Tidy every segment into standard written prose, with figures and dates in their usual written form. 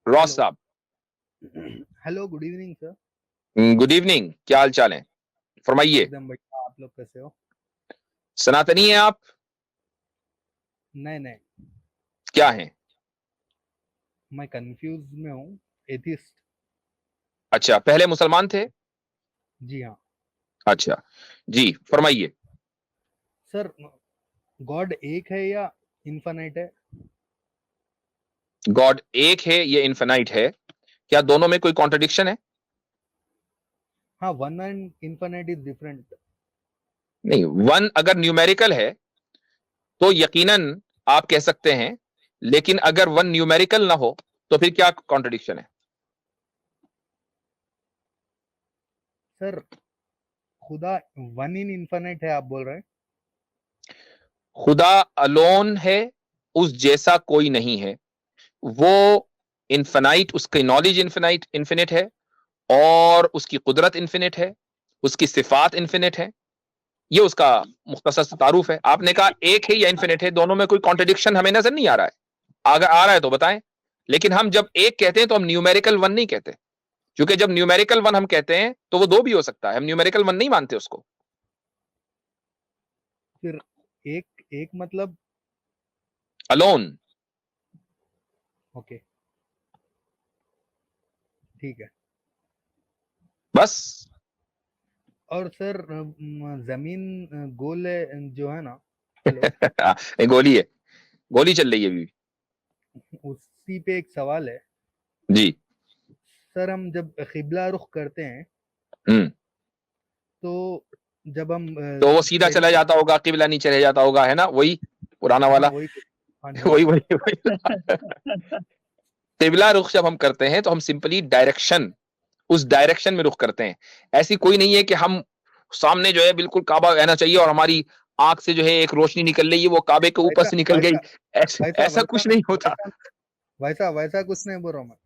Ross hello साहब, hello, good evening sir. Good evening. क्या हाल चाल है? फरमाइए। एकदम बढ़िया, आप लोग कैसे हो? सनातनी है आप? नहीं नहीं, क्या है? मैं कंफ्यूज में हूँ। एथिस्ट। अच्छा, पहले मुसलमान थे? जी हाँ। अच्छा, जी फरमाइए। सर, गॉड एक है या इन्फानाइट है? गॉड एक है, ये इन्फिनाइट है? क्या दोनों में कोई कॉन्ट्रडिक्शन है? हाँ, one and infinite is different. नहीं, वन अगर न्यूमेरिकल है तो यकीनन आप कह सकते हैं, लेकिन अगर वन न्यूमेरिकल ना हो तो फिर क्या कॉन्ट्रडिक्शन है? सर, खुदा वन इन इन्फानाइट है आप बोल रहे हैं? खुदा अलोन है, उस जैसा कोई नहीं है। वो इन्फिनाइट, उसकी नॉलेज इन्फिनाइट इन्फिनिट है, और उसकी कुदरत इन्फिनिट है, उसकी सिफात इन्फिनिट है। ये उसका मुख्तसर तारुफ है। आपने कहा एक है या इन्फिनिट है, दोनों में कोई कॉन्ट्रडिक्शन हमें नजर नहीं आ रहा है। अगर आ रहा है तो बताएं। लेकिन हम जब एक कहते हैं तो हम न्यूमेरिकल वन नहीं कहते, क्योंकि जब न्यूमेरिकल वन हम कहते हैं तो वो दो भी हो सकता है। हम न्यूमेरिकल वन नहीं मानते उसको। फिर एक एक मतलब? अलोन। ओके, ठीक है। बस। और सर, जमीन गोल है जो है ना। हेलो। एक गोली है, गोली चल रही है अभी। उसी पे एक सवाल है। जी। सर, हम जब किबला रुख करते हैं हम्म। तो जब हम तो वो सीधा चला जाता होगा, किबला नहीं चले जाता होगा, है ना? वही पुराना हाँ वाला। वही। हाँ जी, हाँ वही जी। वही वही। किबला रुख जब हम करते हैं तो हम सिंपली डायरेक्शन, उस डायरेक्शन में रुख करते हैं। ऐसी कोई नहीं है कि हम सामने जो है बिल्कुल काबा रहना चाहिए और हमारी आंख से जो है एक रोशनी निकल रही है वो काबे के ऊपर वैसा से निकल गई। वैसा ऐसा वैसा ऐसा वैसा कुछ नहीं होता। वैसा वैसा वैसा कुछ नहीं बोल रहा हूँ मैं।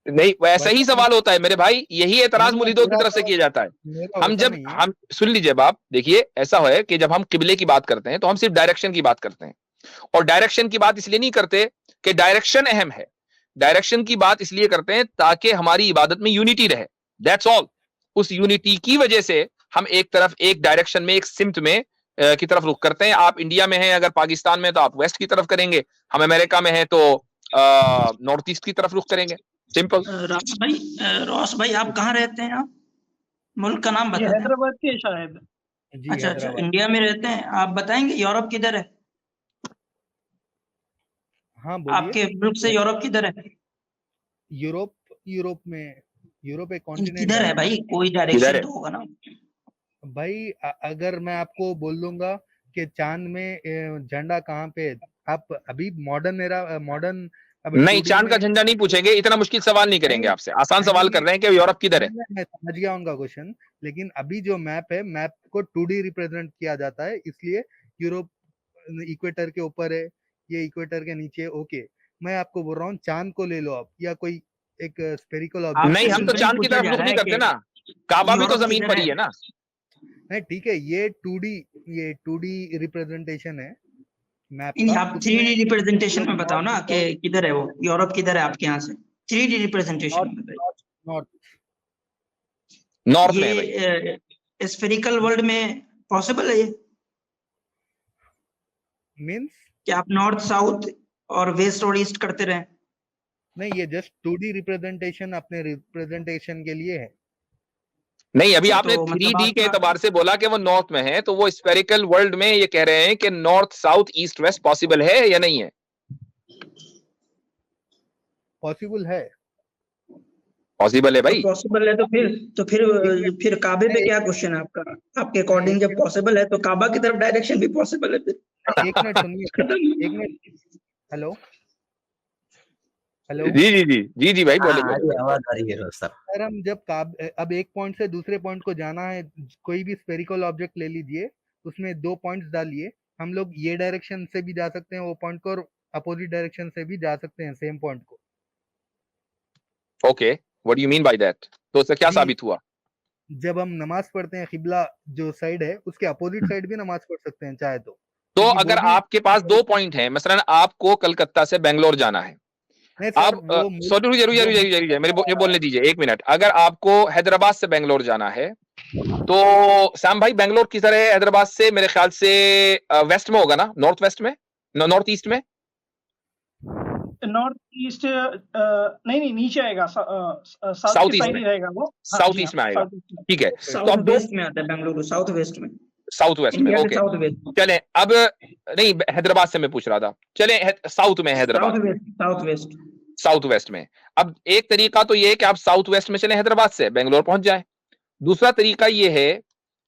नहीं, वैसा ही वैसा नहीं। सवाल होता है मेरे भाई। यही एतराज नहीं, मुरीदों की मेरा तरफ से तो किया जाता है। मेरा हम वैसा जब नहीं है। हम सुन लीजिए बाप, देखिए ऐसा है कि जब हम किबले की बात करते हैं तो हम सिर्फ डायरेक्शन की बात करते हैं। और डायरेक्शन की बात इसलिए नहीं करते कि डायरेक्शन अहम है। डायरेक्शन की बात इसलिए करते हैं ताकि हमारी इबादत में यूनिटी रहे। That's all. उस यूनिटी की वजह से हम एक तरफ, एक डायरेक्शन में, एक सिमत में की तरफ रुख करते हैं। आप इंडिया में हैं, अगर पाकिस्तान में तो आप वेस्ट की तरफ करेंगे। हम अमेरिका में हैं तो नॉर्थ ईस्ट की तरफ रुख करेंगे। सिंपल। रॉस भाई आप कहाँ रहते हैं? आप मुल्क का नाम ये बता दें। हैदराबाद के शायद। जी, अच्छा, हैदराबाद। इंडिया में रहते हैं। आप बताएंगे यूरोप किधर है? हाँ, बोलिए। आपके मुल्क से यूरोप किधर है? यूरोप। यूरोप में यूरोप एक कॉन्टिनेंट किधर है है ना। भाई? कोई किधर डायरेक्शन है? तो होगा ना। भाई, अगर मैं आपको बोल दूंगा कि चांद में झंडा कहाँ पे है, आप अभी मॉडर्न अब नहीं, 2D चांद में। का झंडा नहीं पूछेंगे, इतना मुश्किल सवाल नहीं नहीं करेंगे आपसे। आसान सवाल कर नहीं रहे हैं कि यूरोप किधर है। नहीं, मैं समझ गया उनका क्वेश्चन। लेकिन अभी जो मैप है, मैप को 2D रिप्रेजेंट किया जाता है, इसलिए यूरोप इक्वेटर के ऊपर है, ये इक्वेटर के नीचे है। ओके, मैं आपको बोल रहा हूँ चांद को ले लो आप, या कोई एक स्फेरिकल ऑब्जेक्ट नहीं, को आपसे हम ले तो लो। सिंपली चांद की पूछा तरफ जा रुख रहा नहीं है करते कि ना। काबा भी तो यूरोप जमीन किधर पर है। ही है ना। नहीं, ठीक है, ये 2D रिप्रेजेंटेशन है मैप नहीं, का। आप उसमें 3D हम रिप्रेजेंटेशन लोग में बताओ ना कि नॉर्थ किधर है वो। यूरोप किधर है आपके यहाँ से? 3D रिप्रेजेंटेशन नॉर्थ में बताइए। नॉर्थ नॉर्थ नॉर्थ में है भाई। ये स्फेरिकल वर्ल्ड में पॉसिबल है ये मीन्स। कि आप नॉर्थ साउथ और वेस्ट और ईस्ट करते रहें? नहीं, ये जस्ट 2D रिप्रेजेंटेशन अपने रिप्रेजेंटेशन के लिए है। नहीं, अभी अच्छा, आपने तो थ्री मतलब डी के आपका एतबार से बोला कि वो नॉर्थ में है, तो वो स्पेरिकल वर्ल्ड में ये कह रहे हैं कि north south east west possible है या नहीं है? पॉसिबल है। पॉसिबल है तो भाई। पॉसिबल है तो एक मिनट। फिर काबे मैं पे एक क्या क्वेश्चन है आपका? आपके मैं एक अकॉर्डिंग जब मिनट पॉसिबल है तो काबा की तरफ डायरेक्शन भी पॉसिबल है फिर। एक मिनट सुनिए सर। एक खत्म। मिनट। हेलो। हेलो। जी जी जी जी जी भाई, हाँ बोले आ बोले रही है, बोले। आवाज आ रही है रोज साहब। सर, हम जब अब एक पॉइंट से दूसरे पॉइंट को जाना है, कोई भी स्फेरिकल ऑब्जेक्ट ले लीजिए, उसमें 2 पॉइंट्स डालिए। हम लोग ये डायरेक्शन से भी जा सकते हैं वो पॉइंट को, और अपोजिट डायरेक्शन से भी जा सकते हैं सेम पॉइंट को। Okay, what do you mean by that? तो उससे क्या जी, साबित हुआ? जब हम नमाज पढ़ते हैं, किबला जो साइड है उसके अपोजिट साइड भी नमाज पढ़ सकते हैं चाहे तो, तो क्योंकि वो अगर भी आपके पास दो पॉइंट हैं, मसलन आपको कलकत्ता से बेंगलोर जाना है, नहीं सर, अब वो मुल्क सॉरी जरूर वो जरूर जरूर जरूर जरूर, मेरे मुझे बोलने दीजिए 1 मिनट। अगर आपको हैदराबाद से बेंगलोर जाना है तो सैम भाई बेंगलोर की तरह हैदराबाद से मेरे ख्याल से वेस्ट में होगा ना, नॉर्थ वेस्ट में, नॉर्थ ईस्ट में। नॉर्थ ईस्ट नहीं नहीं, नीचे आएगा, साउथ साउथ की ईस्ट साइड में, ही रहेगा वो। हाँ साउथ जी, ईस्ट हाँ, में आएगा, साउथ ईस्ट में। ठीक है। तो साउथ अब दो वेस्ट में आता है बेंगलुरु, साउथ वेस्ट में, साउथ वेस्ट में, इंडिया के ओके साउथ वेस्ट में। चलें। अब नहीं, हैदराबाद से मैं पूछ रहा था, चलें साउथ में Hyderabad, south west, south west. South west में। अब एक तरीका तो ये है कि आप साउथ वेस्ट में चलें, हैदराबाद से बेंगलोर पहुंच जाएं। दूसरा तरीका ये है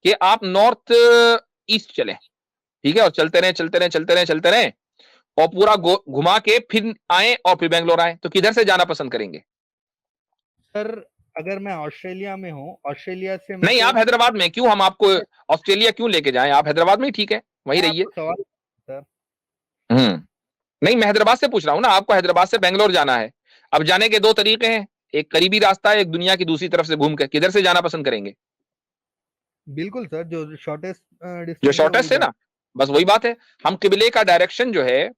कि आप नॉर्थ ईस्ट चलें, ठीक है, और चलते रहें चलते रहें चलते रहें चलते रहें और पूरा घुमा के फिर आए और फिर बेंगलोर आए। तो किधर से जाना पसंद करेंगे? सर अगर मैं ऑस्ट्रेलिया में हूँ, ऑस्ट्रेलिया से नहीं, आप हैदराबाद में, क्यों हम आपको ऑस्ट्रेलिया क्यों लेके जाएं? आप हैदराबाद में ही ठीक है, वहीं रहिए। सवाल सर, नहीं, मैं हैदराबाद से पूछ रहा हूं ना, आपको हैदराबाद से बेंगलोर जाना है। अब जाने के दो तरीके हैं, एक करीबी रास्ता है, एक दुनिया की दूसरी तरफ से घूम कर। किधर से जाना पसंद करेंगे? बिल्कुल सर, जो शॉर्टेस्ट जो शॉर्टेस्ट है ना, बस वही बात है। हम किबले का डायरेक्शन जो है,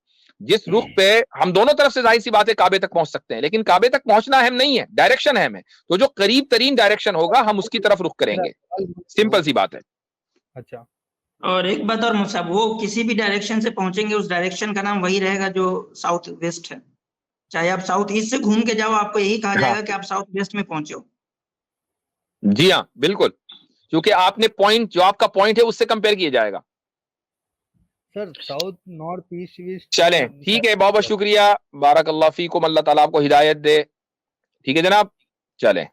जिस रुख पे हम दोनों तरफ से जाहिर सी बात है काबे तक पहुंच सकते हैं, लेकिन काबे तक पहुंचना अहम नहीं है, डायरेक्शन अहम है। तो जो करीब तरीन डायरेक्शन होगा हम उसकी तरफ रुख करेंगे, सिंपल सी बात है। अच्छा, और एक बात और मुसाब, वो किसी भी डायरेक्शन से पहुंचेंगे, उस डायरेक्शन का नाम वही रहेगा जो साउथ वेस्ट है। चाहे आप साउथ ईस्ट से घूम के जाओ, आपको यही कहा जाएगा कि आप साउथ वेस्ट में पहुंचे हो। जी हाँ, बिल्कुल, क्योंकि आपने पॉइंट, जो आपका पॉइंट है उससे कंपेयर किया जाएगा। Sir south north east west. चलें, ठीक है, बहुत बहुत शुक्रिया, बारक अल्लाह फीकुम, अल्लाह ताला आपको हिदायत दे। ठीक है जनाब, चलें।